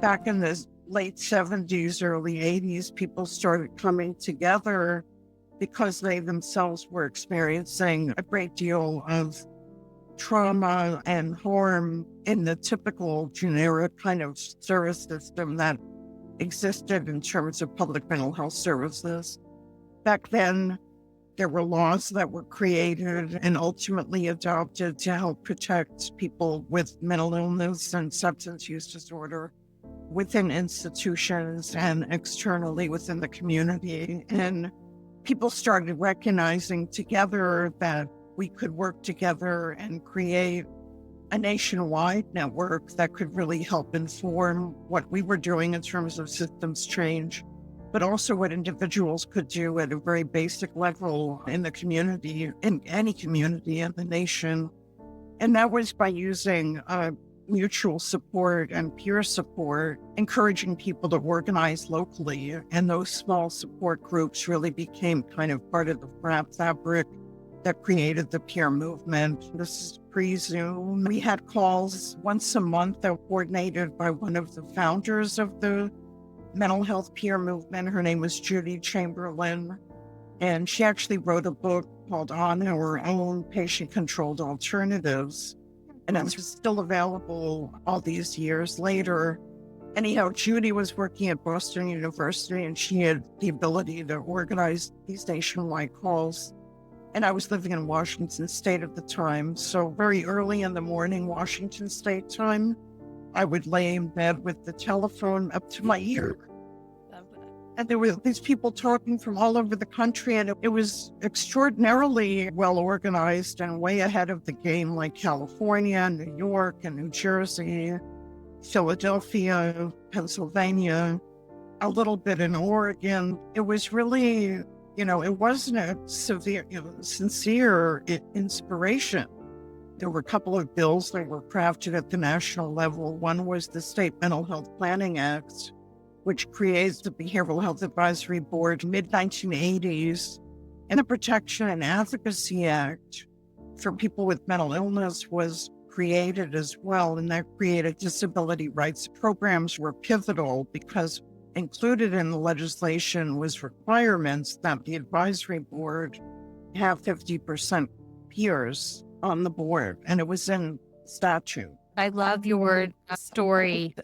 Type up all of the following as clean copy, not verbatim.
back in the late 70s, early 80s, people started coming together because they themselves were experiencing a great deal of trauma and harm in the typical generic kind of service system that existed in terms of public mental health services. Back then, there were laws that were created and ultimately adopted to help protect people with mental illness and substance use disorder within institutions and externally within the community. And people started recognizing together that we could work together and create a nationwide network that could really help inform what we were doing in terms of systems change, but also what individuals could do at a very basic level in the community, in any community in the nation. And that was by using mutual support and peer support, encouraging people to organize locally. And those small support groups really became kind of part of the fabric that created the peer movement. This is pre-Zoom. We had calls once a month that were coordinated by one of the founders of the mental health peer movement. Her name was Judy Chamberlain, and she actually wrote a book called On Our Own: Patient-Controlled Alternatives, and it's still available all these years later. Anyhow, Judy was working at Boston University, and she had the ability to organize these nationwide calls. And I was living in Washington State at the time, so very early in the morning, Washington State time, I would lay in bed with the telephone up to my ear. And there were these people talking from all over the country, and it was extraordinarily well organized and way ahead of the game, like California, New York, and New Jersey, Philadelphia, Pennsylvania, a little bit in Oregon. It was really, it wasn't a sincere inspiration. There were a couple of bills that were crafted at the national level. One was the State Mental Health Planning Act, which creates the Behavioral Health Advisory Board mid-1980s, and the Protection and Advocacy Act for people with mental illness was created as well, and that created disability rights programs were pivotal because included in the legislation was requirements that the advisory board have 50% peers on the board, and it was in statute. I love your story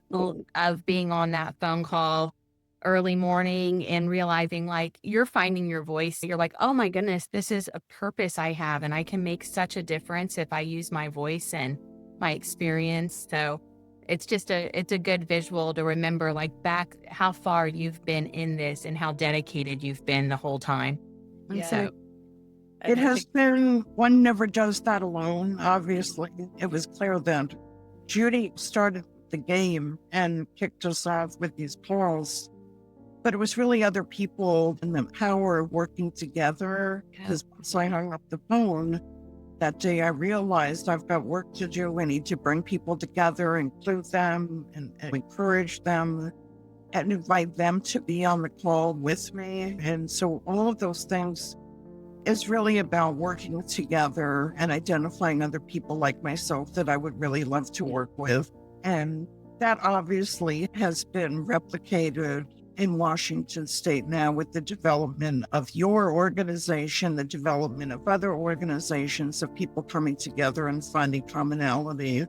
of being on that phone call early morning and realizing like you're finding your voice. You're like, oh my goodness, this is a purpose I have, and I can make such a difference if I use my voice and my experience. So it's a good visual to remember like back how far you've been in this and how dedicated you've been the whole time. And Yeah. so It has been, one never does that alone, obviously. It was clear that Judy started the game and kicked us off with these calls, but it was really other people and the power of working together. Because once I hung up the phone that day, I realized I've got work to do. I need to bring people together, include them, and encourage them, and invite them to be on the call with me. And so all of those things is really about working together and identifying other people like myself that I would really love to work with. And that obviously has been replicated in Washington State now with the development of your organization, the development of other organizations, of people coming together and finding commonality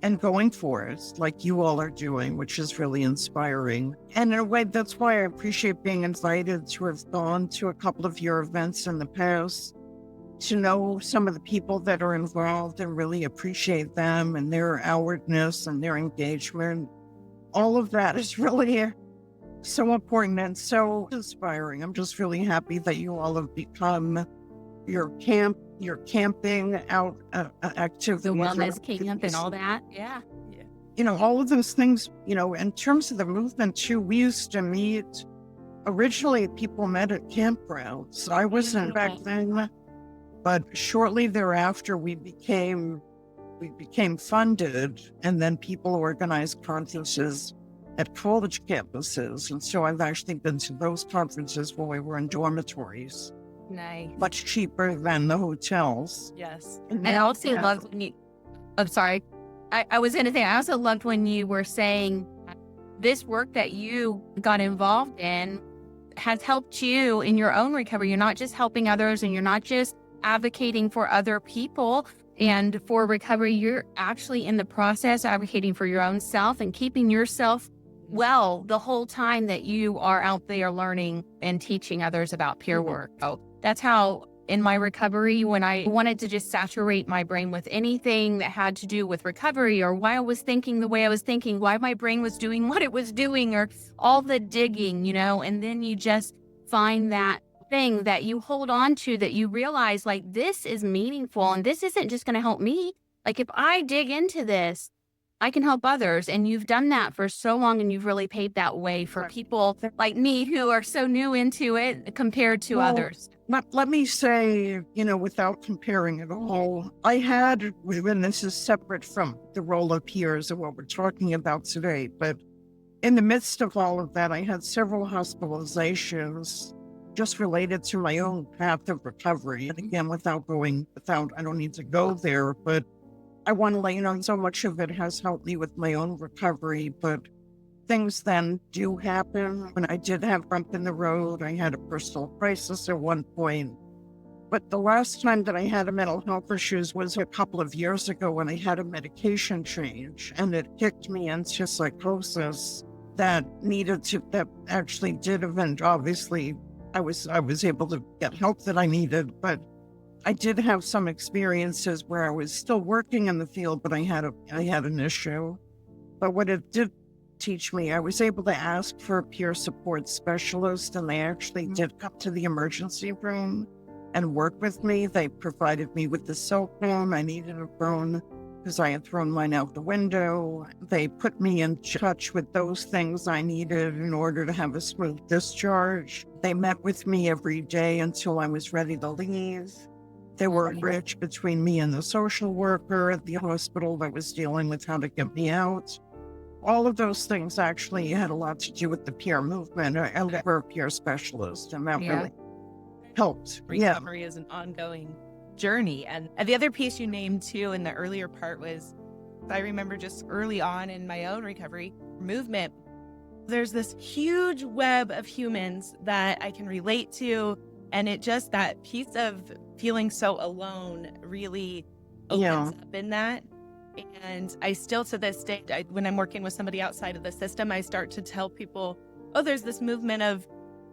and going for it like you all are doing, which is really inspiring. And in a way, that's why I appreciate being invited to have gone to a couple of your events in the past, to know some of the people that are involved and really appreciate them and their outwardness and their engagement. All of that is really so important and so inspiring. I'm just really happy that you all have become your camping out activities. The wellness camp and all that. Yeah. All of those things, in terms of the movement too, we used to meet, originally people met at campgrounds. I wasn't back then, but shortly thereafter we became funded, and then people organized conferences at college campuses. And so I've actually been to those conferences when we were in dormitories. Nice. Much cheaper than the hotels. Yes. And I also loved when you, I'm sorry. I was going to say, I also loved when you were saying this work that you got involved in has helped you in your own recovery. You're not just helping others, and you're not just advocating for other people and for recovery. You're actually in the process advocating for your own self and keeping yourself well the whole time that you are out there learning and teaching others about peer work. So that's how in my recovery, when I wanted to just saturate my brain with anything that had to do with recovery, or why I was thinking the way I was thinking, why my brain was doing what it was doing, or all the digging, and then you just find that thing that you hold on to, that you realize like, this is meaningful and this isn't just going to help me. Like, if I dig into this, I can help others. And you've done that for so long, and you've really paved that way for people like me who are so new into it compared to others. Let me say, without comparing at all, I had, and this is separate from the role of peers and what we're talking about today, but in the midst of all of that, I had several hospitalizations just related to my own path of recovery. And again, I don't need to go there, but I want to let you know so much of it has helped me with my own recovery, but things then do happen. When I did have a bump in the road, I had a personal crisis at one point. But the last time that I had a mental health issues was a couple of years ago, when I had a medication change, and it kicked me into psychosis that actually did event. Obviously, I was able to get help that I needed, but I did have some experiences where I was still working in the field, but I had an issue. But what it did teach me, I was able to ask for a peer support specialist, and they actually did come to the emergency room and work with me. They provided me with the cell phone. I needed a phone because I had thrown mine out the window. They put me in touch with those things I needed in order to have a smooth discharge. They met with me every day until I was ready to leave. They were a bridge between me and the social worker at the hospital that was dealing with how to get me out. All of those things actually had a lot to do with the peer movement. I looked for a peer specialist, and that really helped. Recovery is an ongoing journey. And the other piece you named too in the earlier part was, I remember just early on in my own recovery movement, there's this huge web of humans that I can relate to. And that piece of feeling so alone really opens up in that. And I still, to this day, when I'm working with somebody outside of the system, I start to tell people, oh, there's this movement of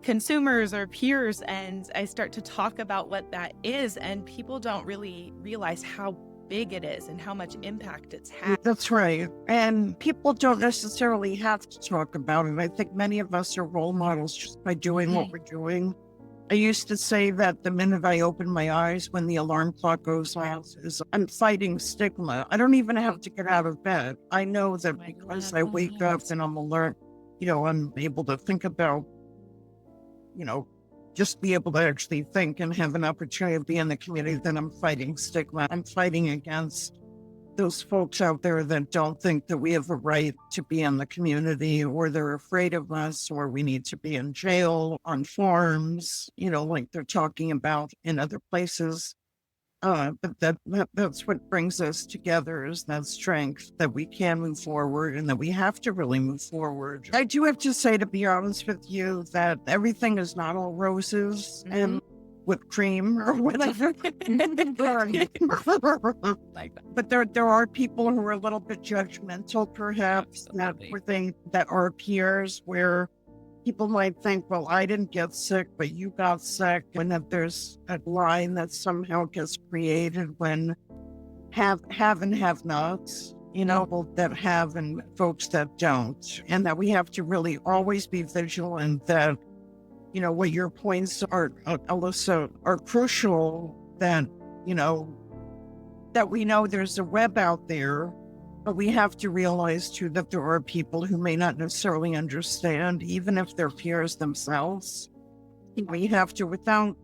consumers or peers. And I start to talk about what that is. And people don't really realize how big it is and how much impact it's had. That's right. And people don't necessarily have to talk about it. I think many of us are role models just by doing what we're doing. I used to say that the minute I open my eyes when the alarm clock goes off, I'm fighting stigma. I don't even have to get out of bed. I know that because I wake up and I'm alert, I'm able to think about, just be able to actually think and have an opportunity to be in the community, then I'm fighting stigma. I'm fighting against those folks out there that don't think that we have a right to be in the community, or they're afraid of us, or we need to be in jail on farms, like they're talking about in other places. But that's what brings us together, is that strength that we can move forward and that we have to really move forward. I do have to say, to be honest with you, that everything is not all roses and whipped cream or whatever. But there are people who are a little bit judgmental, perhaps, that are peers, where people might think, well, I didn't get sick, but you got sick. And that there's a line that somehow gets created when have and have nots, that have and folks that don't. And that we have to really always be vigilant that, what your points are, Allyssa, are crucial, that, that we know there's a web out there. But we have to realize, too, that there are people who may not necessarily understand, even if they're peers themselves. We have to, without,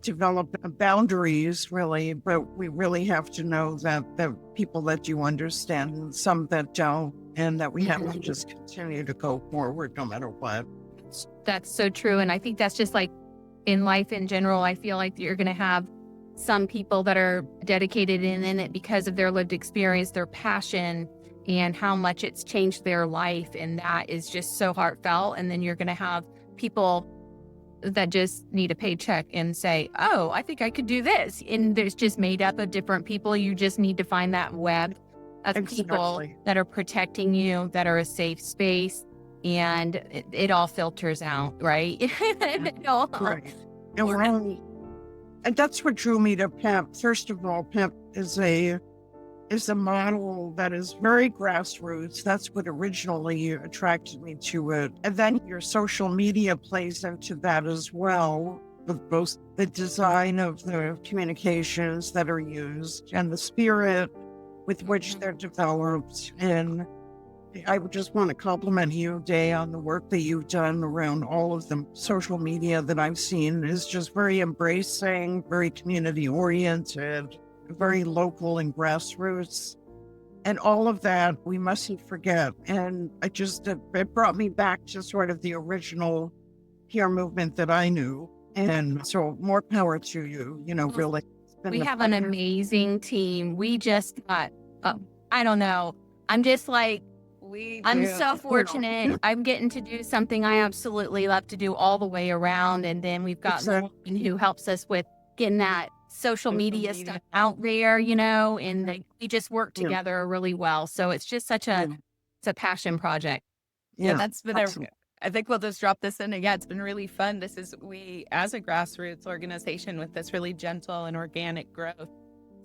develop boundaries, really, but we really have to know that people that do understand and some that don't, and that we have to just continue to go forward no matter what. That's so true. And I think that's just like in life in general. I feel like you're going to have some people that are dedicated in it because of their lived experience, their passion, and how much it's changed their life. And that is just so heartfelt. And then you're going to have people that just need a paycheck and say, oh, I think I could do this. And there's just made up of different people. You just need to find that web of people Exactly. that are protecting you, that are a safe space. And it all filters out, right? It all- Right. And we're only, and that's what drew me to PEP. First of all, PEP is a model that is very grassroots. That's what originally attracted me to it. And then your social media plays into that as well, with both the design of the communications that are used and the spirit with which they're developed. And I would just want to compliment you, Day, on the work that you've done around all of the social media that I've seen. Is just very embracing, very community oriented, very local and grassroots. And all of that we mustn't forget. And it brought me back to sort of the original PR movement that I knew. And so more power to you, really. It's been We a have an pleasure. amazing team. We just got, I don't know. I'm just like, I'm so fortunate. I'm getting to do something I absolutely love to do all the way around. And then we've got Exactly. who helps us with getting that social media stuff out there, and we just work Yeah. together really well. So it's just it's a passion project. Yeah, that's been awesome. I think we'll just drop this in. Yeah, it's been really fun. We, as a grassroots organization with this really gentle and organic growth,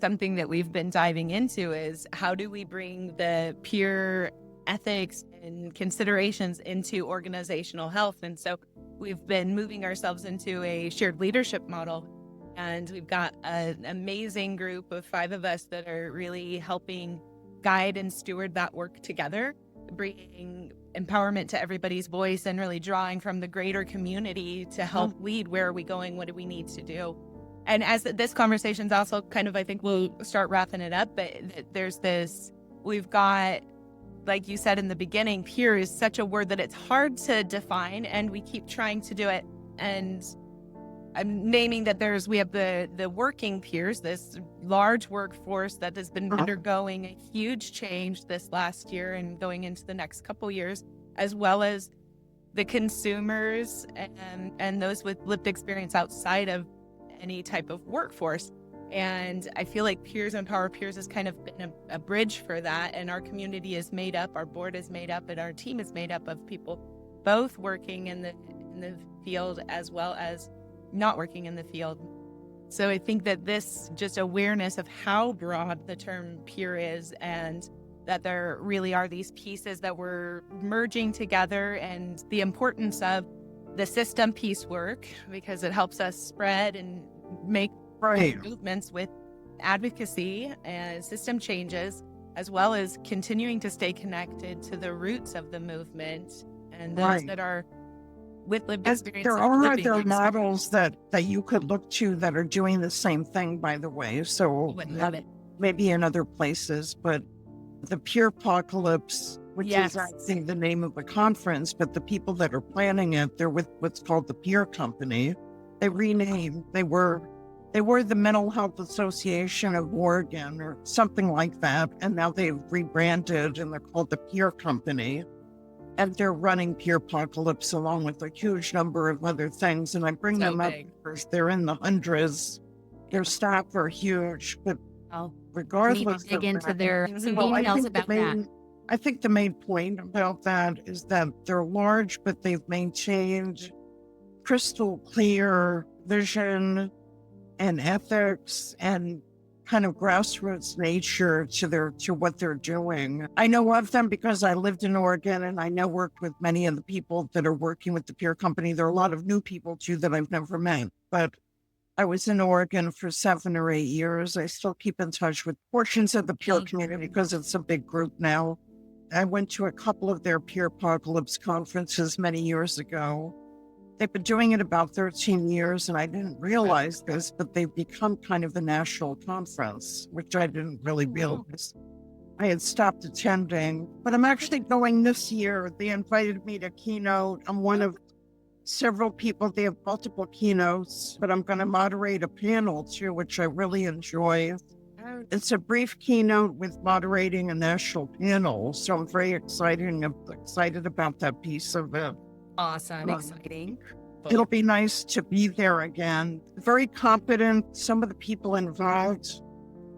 something that we've been diving into is how do we bring the peer ethics and considerations into organizational health? And so we've been moving ourselves into a shared leadership model. And we've got an amazing group of 5 of us that are really helping guide and steward that work together, bringing empowerment to everybody's voice and really drawing from the greater community to help lead. Where are we going? What do we need to do? And as this conversation's also kind of, I think we'll start wrapping it up, but we've got, like you said in the beginning, peer is such a word that it's hard to define, and we keep trying to do it. And I'm naming that we have the working peers, this large workforce that has been undergoing a huge change this last year and going into the next couple years, as well as the consumers and those with lived experience outside of any type of workforce. And I feel like Peers Empower Peers has kind of been a bridge for that. And our community is made up, our board is made up, and our team is made up of people both working in the field as well as not working in the field. So I think that this just awareness of how broad the term peer is, and that there really are these pieces that we're merging together, and the importance of the system piece work, because it helps us spread and make movements with advocacy and system changes, as well as continuing to stay connected to the roots of the movement and those that are with lived experience. There are other models that you could look to that are doing the same thing, by the way. So love it. Maybe in other places, but the Peer Apocalypse, which is actually the name of the conference, but the people that are planning it, they're with what's called the Peer Company. They renamed. They were the Mental Health Association of Oregon or something like that, and now they've rebranded and they're called the Peer Company. And they're running Peer Apocalypse along with a huge number of other things. And I bring them up because they're in the hundreds. Their staff are huge, but regardless dig of into that, their emails about that. I think the main point about that is that they're large, but they've maintained crystal clear vision and ethics and kind of grassroots nature to what they're doing. I know of them because I lived in Oregon, and I now worked with many of the people that are working with the Peer Company. There are a lot of new people too that I've never met, but I was in Oregon for 7 or 8 years. I still keep in touch with portions of the Peer community because it's a big group now. I went to a couple of their Peer Apocalypse conferences many years ago. They've been doing it about 13 years, and I didn't realize this, but they've become kind of the national conference, which I didn't really realize. I had stopped attending, but I'm actually going this year. They invited me to keynote. I'm one of several people. They have multiple keynotes, but I'm going to moderate a panel too, which I really enjoy. It's a brief keynote with moderating a national panel. So I'm very excited about that piece of it. Awesome. Exciting. It'll be nice to be there again. Very competent. Some of the people involved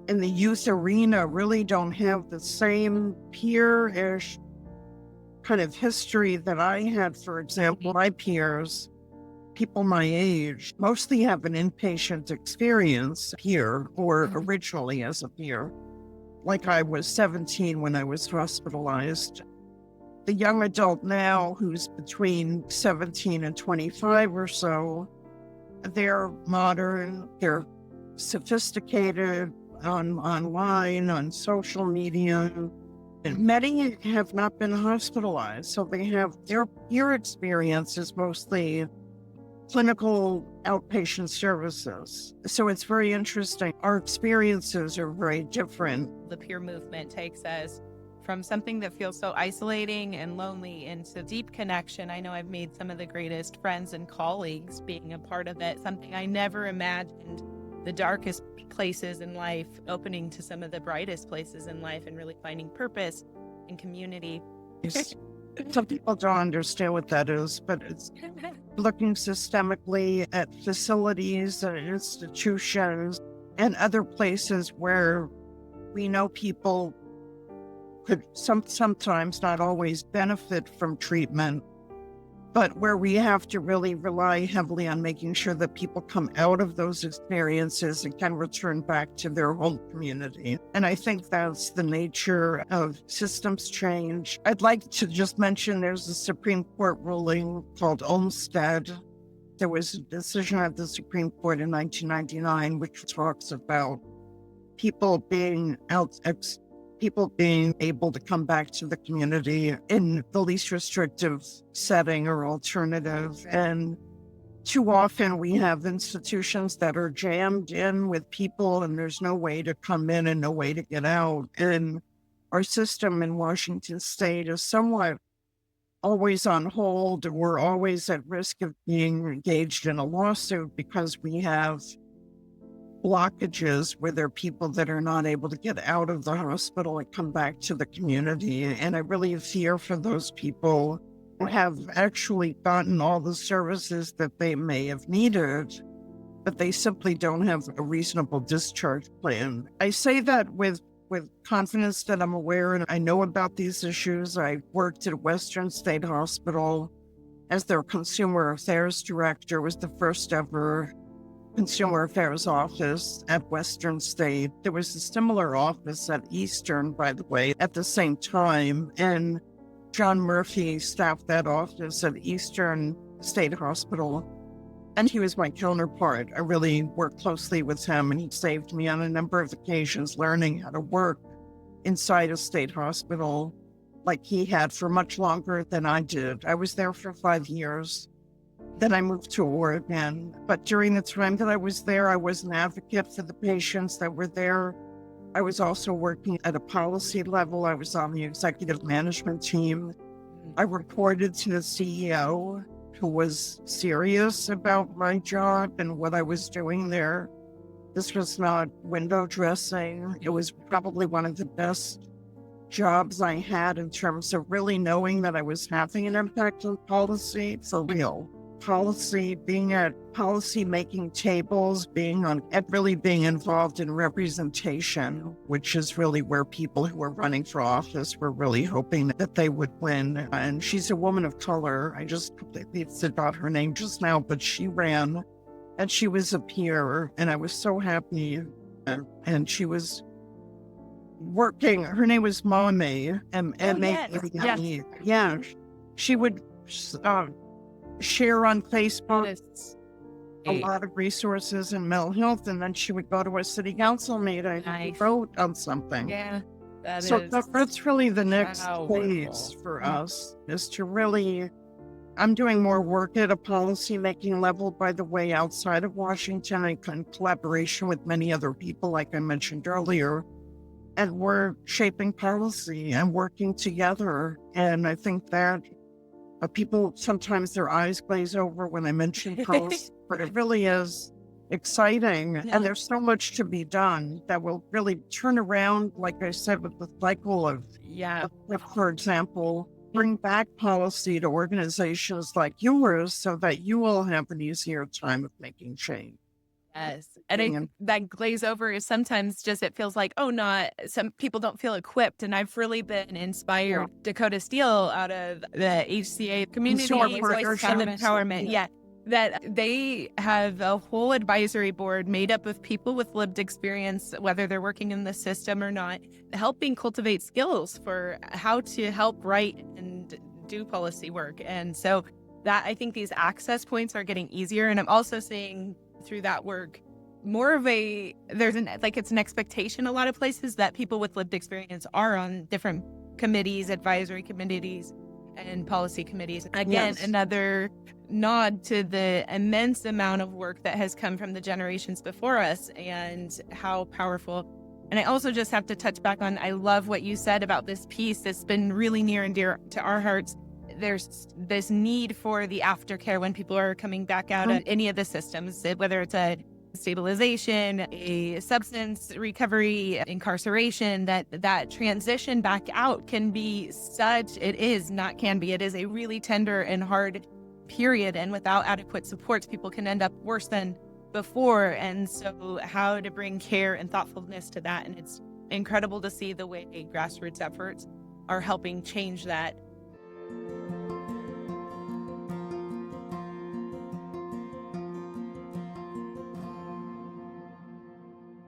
in the youth arena really don't have the same peer-ish kind of history that I had. For example, my peers, people my age, mostly have an inpatient experience here or originally as a peer. Like I was 17 when I was hospitalized. The young adult now who's between 17 and 25 or so, they're modern, they're sophisticated online, on social media. And many have not been hospitalized, so they have their peer experience is mostly clinical outpatient services. So it's very interesting. Our experiences are very different. The peer movement takes us from something that feels so isolating and lonely into deep connection. I know I've made some of the greatest friends and colleagues being a part of it, something I never imagined. The darkest places in life opening to some of the brightest places in life and really finding purpose and community. Some people don't understand what that is, but it's looking systemically at facilities and institutions and other places where we know people could sometimes, not always, benefit from treatment, but where we have to really rely heavily on making sure that people come out of those experiences and can return back to their home community. And I think that's the nature of systems change. I'd like to just mention there's a Supreme Court ruling called Olmstead. There was a decision at the Supreme Court in 1999 which talks about people being able to come back to the community in the least restrictive setting or alternative. And too often we have institutions that are jammed in with people and there's no way to come in and no way to get out. And our system in Washington State is somewhat always on hold. We're always at risk of being engaged in a lawsuit because we have blockages where there are people that are not able to get out of the hospital and come back to the community. And I really fear for those people who have actually gotten all the services that they may have needed, but they simply don't have a reasonable discharge plan. I say that with confidence that I'm aware and I know about these issues. I worked at Western State Hospital as their consumer affairs director, was the first ever Consumer Affairs office at Western State. There was a similar office at Eastern, by the way, at the same time. And John Murphy staffed that office at Eastern State Hospital. And he was my counterpart. I really worked closely with him, and he saved me on a number of occasions learning how to work inside a state hospital like he had for much longer than I did. I was there for 5 years. Then I moved to Oregon. But during the time that I was there, I was an advocate for the patients that were there. I was also working at a policy level. I was on the executive management team. I reported to the CEO, who was serious about my job and what I was doing there. This was not window dressing. It was probably one of the best jobs I had in terms of really knowing that I was having an impact on policy for real. Policy, being at policy making tables, really being involved in representation, which is really where people who are running for office were really hoping that they would win. And she's a woman of color. I just completely forgot her name just now, but she ran and she was a peer, and I was so happy. And she was working. Her name was Jomei, M-A-E. Yeah, she would share on Facebook a lot of resources in mental health, and then she would go to a city council meeting and vote on something. Yeah, that's really the next phase for us, is to really, I'm doing more work at a policy-making level, by the way, outside of Washington, in collaboration with many other people, like I mentioned earlier, and we're shaping policy and working together. And I think that people, sometimes their eyes glaze over when I mention policy, but it really is exciting. Yeah. And there's so much to be done that will really turn around, like I said, with the cycle of, Yeah. for example, bring back policy to organizations like yours so that you will have an easier time of making change. Yes. And I think that glaze over is sometimes just, it feels like, oh, not, some people don't feel equipped. And I've really been inspired. Dakota Steele out of the HCA community Consumer voice of partnerships. empowerment. Yeah. That they have a whole advisory board made up of people with lived experience, whether they're working in the system or not, helping cultivate skills for how to help write and do policy work. And so that, I think these access points are getting easier. And I'm also seeing through that work more of a, it's an expectation a lot of places that people with lived experience are on different committees, advisory committees, and policy committees. Again, another nod to the immense amount of work that has come from the generations before us and how powerful. And I also just have to touch back on, I love what you said about this piece that's been really near and dear to our hearts. There's this need for the aftercare when people are coming back out of any of the systems, whether it's a stabilization, a substance recovery, incarceration, that transition back out can be it is a really tender and hard period. And without adequate supports, people can end up worse than before. And so how to bring care and thoughtfulness to that. And it's incredible to see the way grassroots efforts are helping change that.